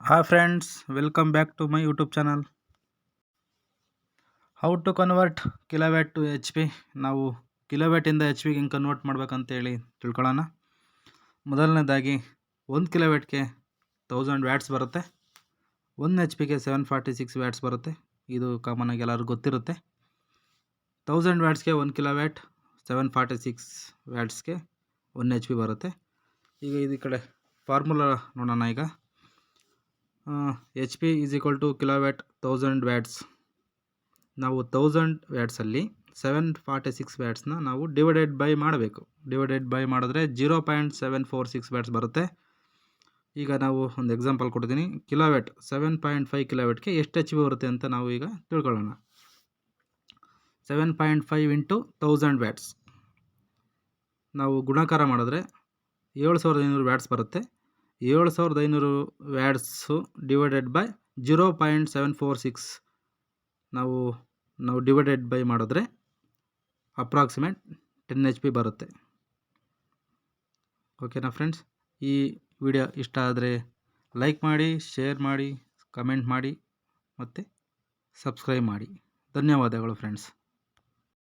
Hi friends, welcome back to my YouTube channel. How to convert kilowatt to HP. ನಾವು kilowatt ಇಂದ HP ಗೆ ಹೆಂಗೆ convert ಮಾಡ್ಬೇಕಂತ ಹೇಳಿ ತಿಳ್ಕೊಳ್ಳೋಣ. ಮೊದಲನೇದಾಗಿ 1 ಕಿಲೋವ್ಯಾಟ್ಗೆ 1000 ವ್ಯಾಟ್ಸ್ ಬರುತ್ತೆ. 1 HP ಗೆ 746 ವ್ಯಾಟ್ಸ್ ಬರುತ್ತೆ. ಇದು ಕಾಮನ್ ಆಗಿ ಎಲ್ಲರಿಗೂ ಗೊತ್ತಿರುತ್ತೆ. 1000 ವ್ಯಾಟ್ಸ್ಗೆ 1 ಕಿಲೋವ್ಯಾಟ್, 746 ವ್ಯಾಟ್ಸ್ಗೆ 1 HP ಬರುತ್ತೆ. ಈಗ ಈ ಕಡೆ ಫಾರ್ಮುಲಾ ನೋಡೋಣ. ಈಗ HP is equal to kilowatt 1000 watts. ನಾವು 1000 ವ್ಯಾಟ್ಸಲ್ಲಿ 746 ವ್ಯಾಟ್ಸ್ನ ನಾವು ಡಿವೈಡೆಡ್ ಬೈ ಮಾಡಬೇಕು. ಡಿವೈಡೆಡ್ ಬೈ ಮಾಡಿದ್ರೆ 0.746 ವ್ಯಾಟ್ಸ್ ಬರುತ್ತೆ. ಈಗ ನಾವು ಒಂದು ಎಕ್ಸಾಂಪಲ್ ಕೊಡ್ತೀನಿ. ಕಿಲೋವ್ಯಾಟ್ 7.5 ಕಿಲೋವ್ಯಾಟ್ಗೆ ಎಷ್ಟು HP ಬರುತ್ತೆ ಅಂತ ನಾವು ಈಗ ತಿಳ್ಕೊಳ್ಳೋಣ. 7.5 ಇಂಟು 1000 ವ್ಯಾಟ್ಸ್ ನಾವು ಗುಣಾಕಾರ ಮಾಡಿದ್ರೆ 7500 ವ್ಯಾಟ್ಸ್ ಬರುತ್ತೆ. 7500 ವ್ಯಾಟ್ಸು ಡಿವೈಡೆಡ್ ಬೈ 0.746 ನಾವು ಡಿವೈಡೆಡ್ ಬೈ ಮಾಡಿದ್ರೆ ಅಪ್ರಾಕ್ಸಿಮೇಟ್ 10 HP ಬರುತ್ತೆ. ಓಕೆನಾ ಫ್ರೆಂಡ್ಸ್? ಈ ವಿಡಿಯೋ ಇಷ್ಟ ಆದರೆ ಲೈಕ್ ಮಾಡಿ, ಶೇರ್ ಮಾಡಿ, ಕಮೆಂಟ್ ಮಾಡಿ ಮತ್ತು ಸಬ್ಸ್ಕ್ರೈಬ್ ಮಾಡಿ. ಧನ್ಯವಾದಗಳು ಫ್ರೆಂಡ್ಸ್.